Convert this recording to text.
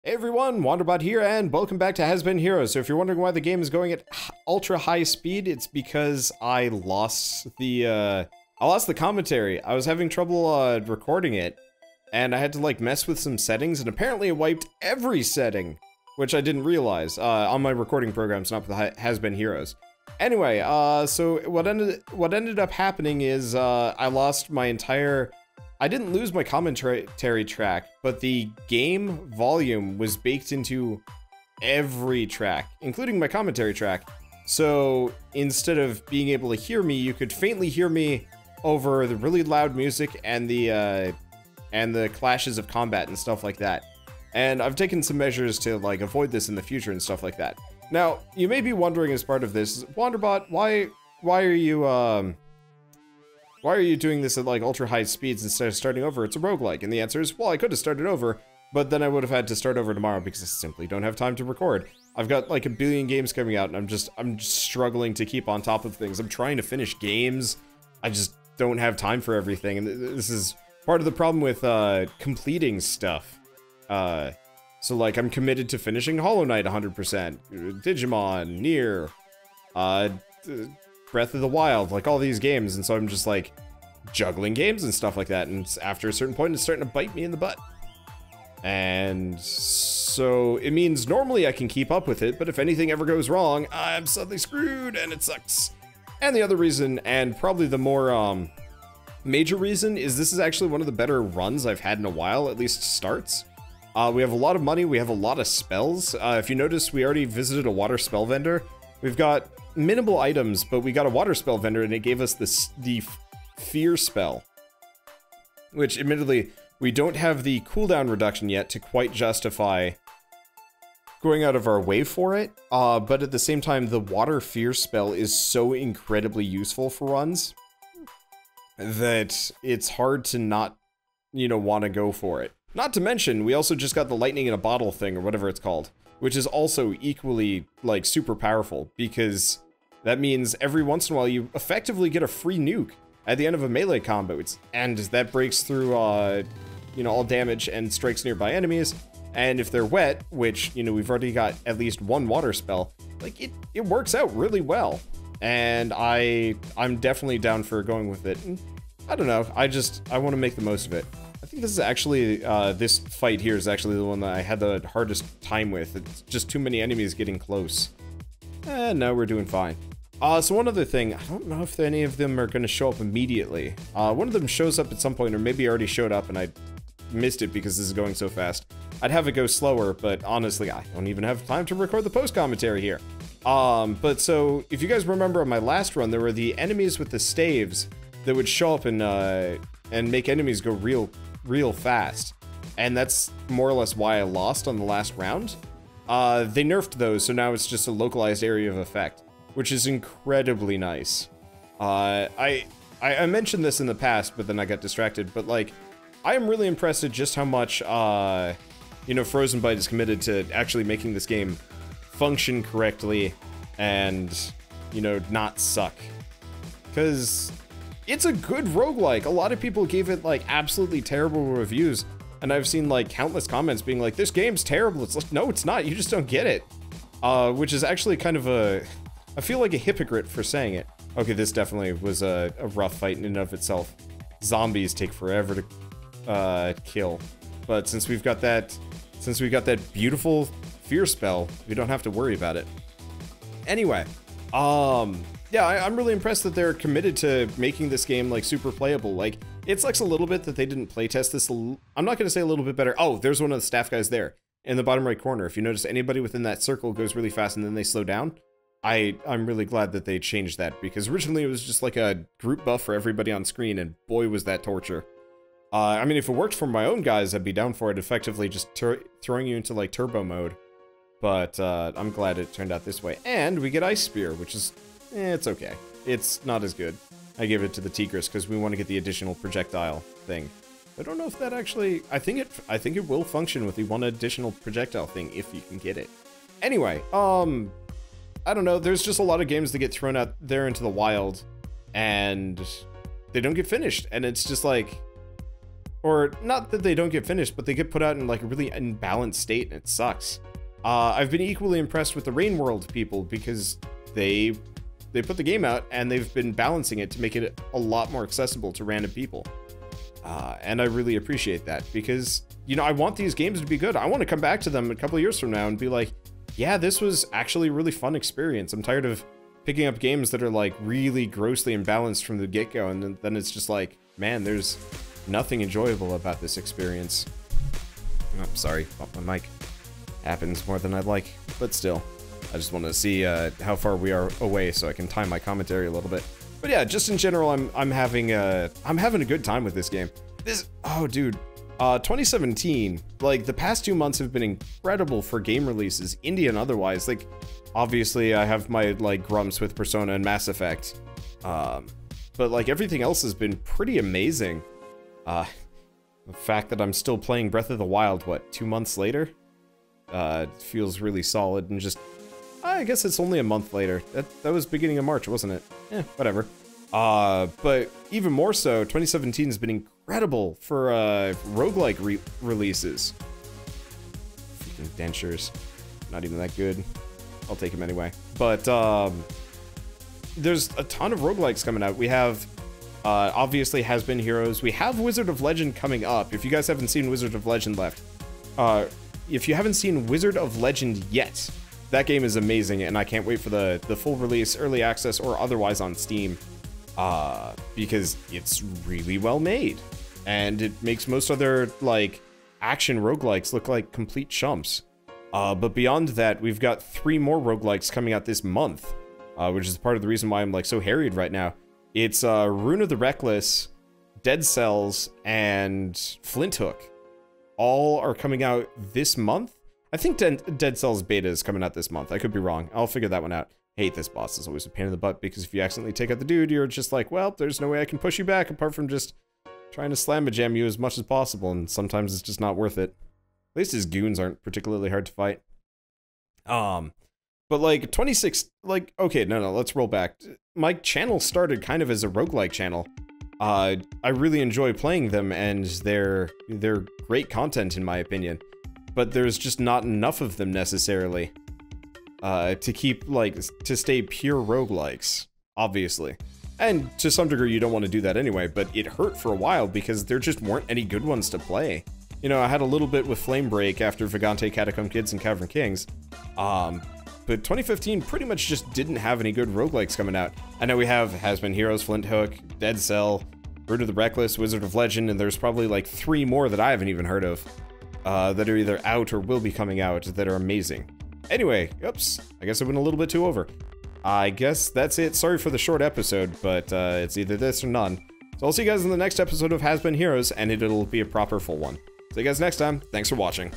Hey everyone, Wanderbot here, and welcome back to Has Been Heroes. So if you're wondering why the game is going at ultra high speed, it's because I lost the commentary. I was having trouble recording it, and I had to like mess with some settings, and apparently it wiped every setting, which I didn't realize on my recording programs, not with Has Been Heroes. Anyway, so what ended up happening is I lost my entire. I didn't lose my commentary track, but the game volume was baked into every track, including my commentary track. So instead of being able to hear me, you could faintly hear me over the really loud music and the clashes of combat and stuff like that. And I've taken some measures to like avoid this in the future and stuff like that. Now, you may be wondering as part of this, Wanderbot, why are you doing this at like ultra high speeds instead of starting over? It's a roguelike. And the answer is, well, I could have started over, but then I would have had to start over tomorrow because I simply don't have time to record. I've got like a billion games coming out and I'm just struggling to keep on top of things. I'm trying to finish games. I just don't have time for everything. And this is part of the problem with completing stuff. So like I'm committed to finishing Hollow Knight 100%, Digimon, Nier, Breath of the Wild, like all these games, and so I'm just like juggling games and stuff like that, and after a certain point it's starting to bite me in the butt. And so it means normally I can keep up with it, but if anything ever goes wrong, I'm suddenly screwed and it sucks. And the other reason, and probably the more major reason, is this is actually one of the better runs I've had in a while, at least starts. We have a lot of money, we have a lot of spells. If you notice, we already visited a water spell vendor. We've got minimal items, but we got a water spell vendor and it gave us the fear spell, which admittedly we don't have the cooldown reduction yet to quite justify going out of our way for it, but at the same time the water fear spell is so incredibly useful for runs that it's hard to not, you know, want to go for it. Not to mention, we also just got the lightning in a bottle thing, or whatever it's called, which is also equally, like, super powerful, because that means every once in a while you effectively get a free nuke at the end of a melee combo, and that breaks through, you know, all damage and strikes nearby enemies, and if they're wet, which, you know, we've already got at least one water spell, like, it works out really well, and I'm definitely down for going with it, and I don't know, I want to make the most of it. I think this is actually, this fight here is actually the one that I had the hardest time with. It's just too many enemies getting close. No, we're doing fine. So one other thing, I don't know if any of them are going to show up immediately. One of them shows up at some point, or maybe already showed up and I missed it because this is going so fast. I'd have it go slower, but honestly, I don't even have time to record the post-commentary here. But so, if you guys remember on my last run, there were the enemies with the staves that would show up and make enemies go real fast, and that's more or less why I lost on the last round. They nerfed those, so now it's just a localized area of effect, which is incredibly nice. I mentioned this in the past, but then I got distracted, but like, I am really impressed at just how much, you know, Frozen Byte is committed to actually making this game function correctly and, you know, not suck. Because it's a good roguelike. A lot of people gave it like absolutely terrible reviews, and I've seen like countless comments being like, this game's terrible. It's like, no, it's not, you just don't get it. Which is actually kind of I feel like a hypocrite for saying it. Okay, this definitely was a rough fight in and of itself. Zombies take forever to kill, but since we've got that beautiful fear spell, we don't have to worry about it. Anyway, yeah, I'm really impressed that they're committed to making this game, like, super playable. Like, it sucks a little bit that they didn't playtest this. I'm not going to say a little bit better. Oh, there's one of the staff guys there in the bottom right corner. If you notice, anybody within that circle goes really fast and then they slow down. I'm really glad that they changed that, because originally it was just like a group buff for everybody on screen, and boy, was that torture. I mean, if it worked for my own guys, I'd be down for it, effectively just throwing you into, like, turbo mode. But I'm glad it turned out this way. And we get Ice Spear, which is... it's okay. It's not as good. I give it to the Tigris because we want to get the additional projectile thing. I don't know if that actually... I think it will function with the one additional projectile thing if you can get it. Anyway, I don't know. There's just a lot of games that get thrown out there into the wild and they don't get finished. And it's just like... Or, not that they don't get finished, but they get put out in like a really imbalanced state, and it sucks. I've been equally impressed with the Rain World people, because they put the game out, and they've been balancing it to make it a lot more accessible to random people. And I really appreciate that, because, you know, I want these games to be good. I want to come back to them a couple of years from now and be like, yeah, this was actually a really fun experience. I'm tired of picking up games that are like really grossly imbalanced from the get-go, and then it's just like, man, there's nothing enjoyable about this experience. Oh, sorry, bumped my mic. Happens more than I'd like, but still. I just want to see how far we are away so I can time my commentary a little bit. But yeah, just in general, I'm having a good time with this game. Oh dude, 2017, like the past 2 months have been incredible for game releases, indie and otherwise. Like, obviously I have my like grumps with Persona and Mass Effect, but like everything else has been pretty amazing. The fact that I'm still playing Breath of the Wild, what, 2 months later? Feels really solid, and just, I guess it's only a month later. That was beginning of March, wasn't it? Whatever. But even more so, 2017 has been incredible for, roguelike releases. Freaking dentures. Not even that good. I'll take them anyway. But, there's a ton of roguelikes coming out. We have, obviously Has Been Heroes. We have Wizard of Legend coming up. If you guys haven't seen Wizard of Legend if you haven't seen Wizard of Legend yet, that game is amazing, and I can't wait for the full release, early access, or otherwise on Steam, because it's really well made, and it makes most other, like, action roguelikes look like complete chumps. But beyond that, we've got 3 more roguelikes coming out this month, which is part of the reason why I'm, like, so harried right now. It's, Rune of the Reckless, Dead Cells, and Flint Hook. All are coming out this month. I think Dead Cells Beta is coming out this month. I could be wrong. I'll figure that one out. Hate this boss. It's always a pain in the butt, because if you accidentally take out the dude, you're just like, well, there's no way I can push you back apart from just trying to slam-a-jam you as much as possible, and sometimes it's just not worth it. At least his goons aren't particularly hard to fight. But like, 26, like, okay, no, let's roll back. My channel started kind of as a roguelike channel. I really enjoy playing them, and they're great content in my opinion, but there's just not enough of them necessarily to keep, like, to stay pure roguelikes, obviously. And to some degree you don't want to do that anyway, but it hurt for a while because there just weren't any good ones to play. You know, I had a little bit with Flame Break after Vagante, Catacomb Kids, and Cavern Kings, but 2015 pretty much just didn't have any good roguelikes coming out. I know we have Has Been Heroes, Flint Hook, Dead Cell, Rune of the Reckless, Wizard of Legend, and there's probably like 3 more that I haven't even heard of, that are either out or will be coming out that are amazing. Anyway, oops, I guess I went a little bit too over. I guess that's it. Sorry for the short episode, but it's either this or none. So I'll see you guys in the next episode of Has Been Heroes, and it'll be a proper full one. See you guys next time. Thanks for watching.